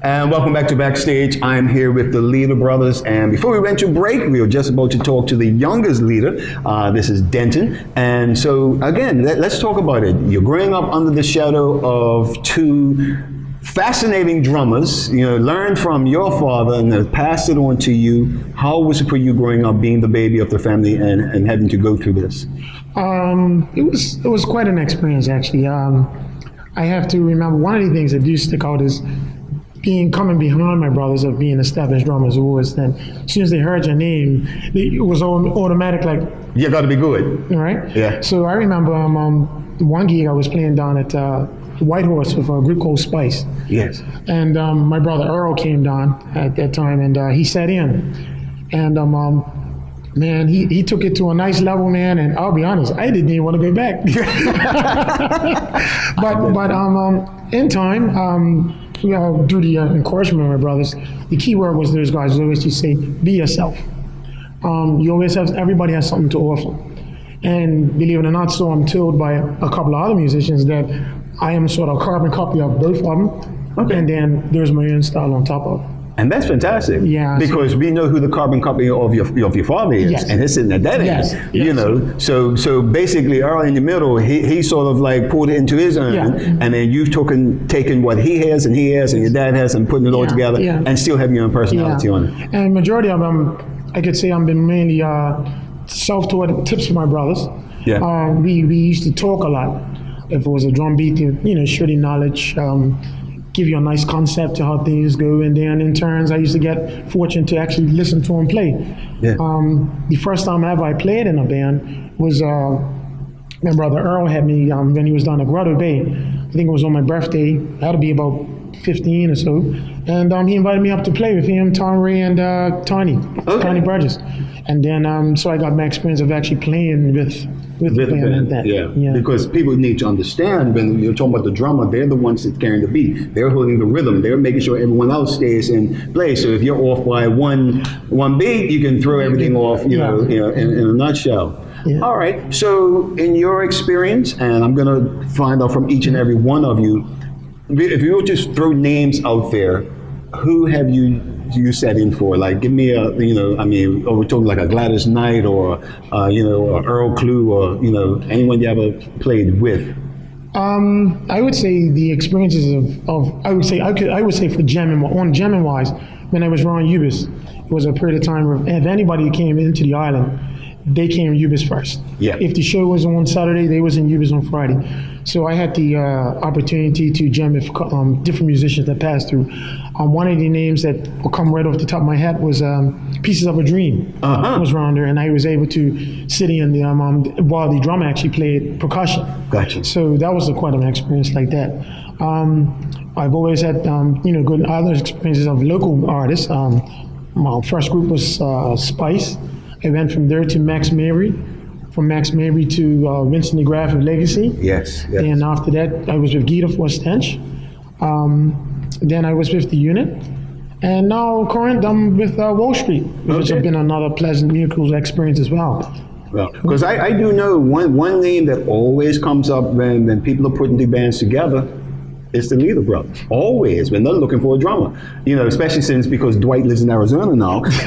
And welcome back to Backstage. I'm here with the Leader Brothers. And before we went to break, we were just about to talk to the youngest leader. This is Denton. And so, again, let's talk about it. You're growing up under the shadow of two fascinating drummers. You know, learned from your father and then passed it on to you. How was it for you growing up, being the baby of the family and having to go through this? It was quite an experience, actually. I have to remember one of the things that do stick out is coming behind my brothers of being established drummers who was then as soon as they heard your name, it was automatic like You got to be good, right? Yeah. So I remember one gig I was playing down at White Horse with a group called Spice. Yes. And my brother Earl came down at that time and he sat in, and man, he took it to a nice level, man. And I'll be honest, I didn't even want to go back. but in time. Due to the encouragement of my brothers, the key word was those guys always used to say, be yourself. You always have, everybody has something to offer. And believe it or not, so I'm told by a couple of other musicians that I am sort of a carbon copy of both of them. Okay. And then there's my own style on top of it. And that's fantastic. Yeah. Because we know who the carbon copy of your father is. Yes. And he's sitting at that Yes. end. Yes. You know. So basically Earl in the middle, he sort of like pulled it into his own, Yeah. and then you've taken what he has and your dad has and putting it all together and still having your own personality on it. And majority of them, I could say I've been mainly self-taught tips for my brothers. Yeah. We used to talk a lot. If it was a drum beat, share the knowledge, give you a nice concept to how things go, and then in turns I used to get fortunate to actually listen to him play. Yeah. The first time ever I played in a band was my brother Earl had me when he was down at Grotto Bay. I think it was on my birthday. I had to be about 15 or so, and he invited me up to play with him, Tom Ray, and Tony Burgess. And then so I got my experience of actually playing with the band like that. Yeah. Because people need to understand when you're talking about the drummer, they're the ones that carrying the beat. They're holding the rhythm. They're making sure everyone else stays in place. So if you're off by one beat, you can throw everything off. You know, in a nutshell. Yeah. All right. So in your experience, and I'm going to find out from each and every one of you, if you would just throw names out there, who have you sat in for? Like, give me are we talking like a Gladys Knight or, or Earl Clue or, anyone you ever played with? I would say the experiences I would say for jamming wise, when I was around Ubis, it was a period of time where if anybody came into the island, they came Ubis first. Yeah. If the show was on Saturday, they was in Ubis on Friday. So I had the opportunity to jam with different musicians that passed through. One of the names that will come right off the top of my head was Pieces of a Dream. Was around there, and I was able to sit in the while the drummer actually played percussion. Gotcha. So that was quite an experience like that. I've always had good other experiences of local artists. My first group was Spice. I went from there to Max Mabry, from Max Mabry to Vincent DeGraff of Legacy. Yes. And after that, I was with Gita for Stench. Then I was with The Unit. And now current, I'm with Wall Street, which has been another pleasant musical experience as well. Well, because I do know one name that always comes up when people are putting the bands together. It's the Leader Brothers. Always, when they're looking for a drummer. Especially because Dwight lives in Arizona now. Dwight.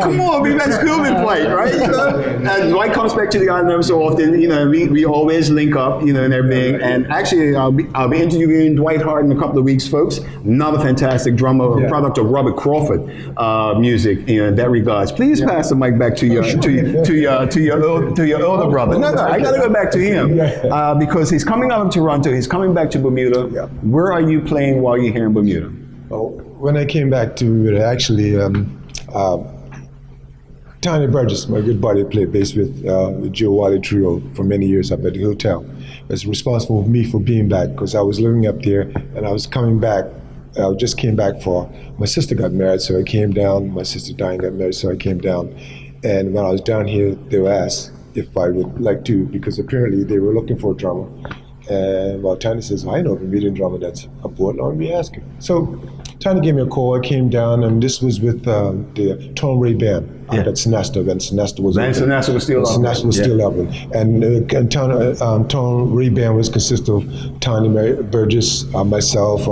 Come on, we went to school with Dwight, right? And Dwight comes back to the island every so often. We always link up, and everything. And actually, I'll be interviewing Dwight Hart in a couple of weeks, folks. Another fantastic drummer, a product of Robert Crawford music. In that regards, please pass the mic back to your older brother. No, I got to go back to him because he's coming out of Toronto. He's coming back to Bermuda. Yeah. Where are you playing while you're here in Bermuda? Well, when I came back to Bermuda, actually, Tony Burgess, my good buddy, played bass with Joe Wally Trio for many years up at the hotel. Was responsible for me for being back because I was living up there and I was coming back. I just came back for my sister got married, so I came down. My sister Diane got married, so I came down. And when I was down here, they were asked if I would like to, because apparently they were looking for a drummer. And Tony says, I know a Bermudian drummer that's aboard, let me ask him. So Tiny gave me a call. I came down, and this was with the Tom Ray Band up at Sinesta. When Sinesta was Van Sinesta was still up. Sinesta was still up. And Tom Ray Band was consist of Tiny Burgess, myself,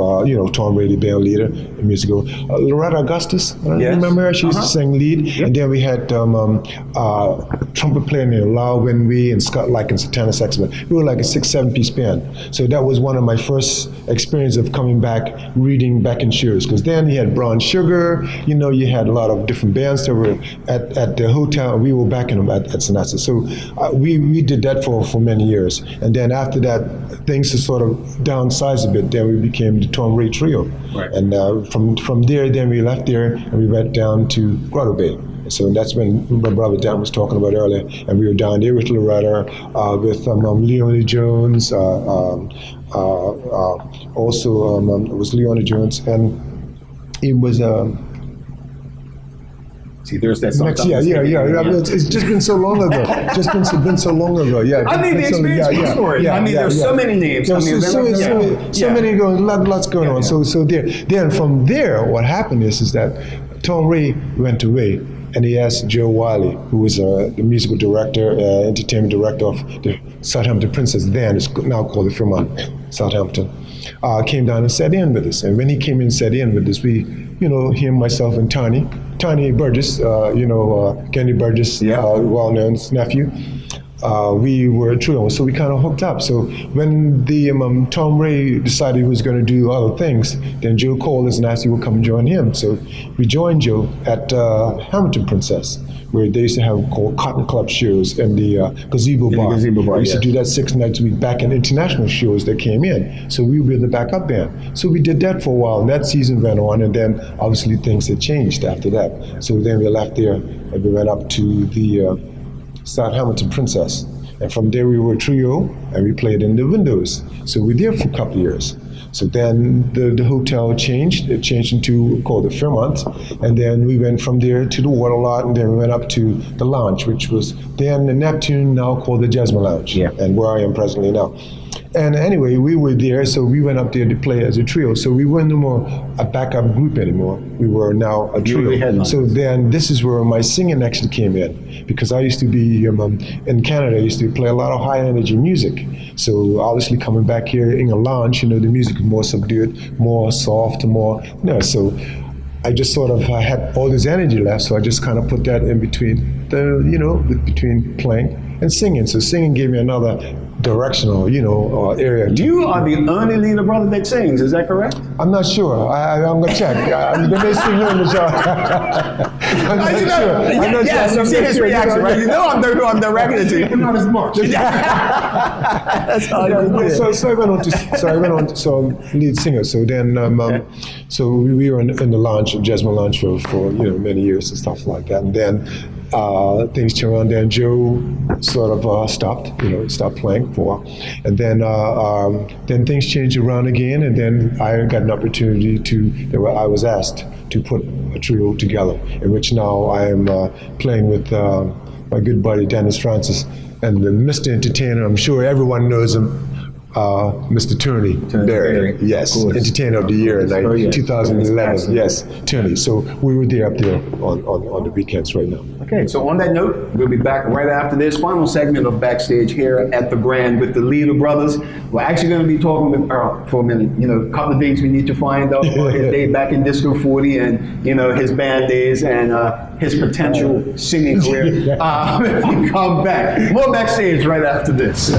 Tom Ray, the band leader, the musical. Loretta Augustus, I don't remember her. She used to sing lead. Yep. And then we had trumpet player named Lyle Winwee and Scott Like and Satana Sexman. We were like a 6-7 piece band. So that was one of my first experience of coming back, reading back in shows. Because then you had Brown Sugar, you had a lot of different bands that were at the hotel. We were backing them at Sinatra. So we did that for many years. And then after that, things sort of downsized a bit. Then we became the Tom Ray Trio. Right. And from there, then we left there and we went down to Grotto Bay. So that's when my brother Dan was talking about earlier, and we were down there with Loretta, with Leonie Jones, also it was Leonie Jones, and it was See, there's that song. yeah. It's just been so long ago. been so long ago. Yeah. I mean, the experience for it. I mean, there's so many names. So many going, lots going on. So there. Then from there, what happened is that Tom Ray went away, and he asked Joe Wiley, who was the musical director, entertainment director of the Southampton Princess, then it's now called the Fairmont Southampton, came down and sat in with us. And when he came in and sat in with us, we, him, myself, and Tiny Burgess, Kenny Burgess, well-known nephew, we were a trio, so we kind of hooked up. So when the Tom Ray decided he was going to do other things, then Joe called us and asked if we would come and join him. So we joined Joe at Hamilton Princess, where they used to have called Cotton Club shows in the gazebo bar. We used to do that 6 nights a week back in international shows that came in. So we were the backup band. So we did that for a while, and that season went on, and then obviously things had changed after that. So then we left there and we went up to the Southampton Princess. And from there we were a trio, and we played in the windows. So we were there for a couple of years. So then the hotel changed. It changed into called the Fairmont, and then we went from there to the Water Lot, and then we went up to the Lounge, which was then the Neptune, now called the Jasmine Lounge, and where I am presently now. And anyway, we were there, so we went up there to play as a trio. So we weren't no more a backup group anymore. We were now a trio. So then this is where my singing actually came in, because I used to be in Canada. I used to play a lot of high energy music. So obviously coming back here in a lounge, the music is more subdued, more soft, more, so I just sort of had all this energy left. So I just kind of put that in between between playing and singing. So singing gave me another directional, area. You are the only leader brother that sings, is that correct? I'm not sure. I'm going to check. They may sing here in the show. I'm not sure. Yes, you see his reaction, right? I'm directing it to you. Not as much. That's all you did. So I went on to lead singer. So then, so we were in the lounge, Jasmine Lounge for many years and stuff like that. And then things turned around. Then Joe sort of stopped playing for a while, and then things changed around again. And then I got an opportunity I was asked to put a trio together, in which now I am playing with my good buddy Dennis Francis and the Mr. Entertainer. I'm sure everyone knows him. Mr. Turney Berry, yes, Entertainer of the Year in 2011, yes, Turney. So we were there up there on the weekends right now. Okay, so on that note, we'll be back right after this final segment of Backstage here at the Grand with the Leader Brothers. We're actually going to be talking with Earl for a minute. A couple of things we need to find out about his day back in Disco 40 and, his band days and his potential singing career. When we come back. More Backstage right after this.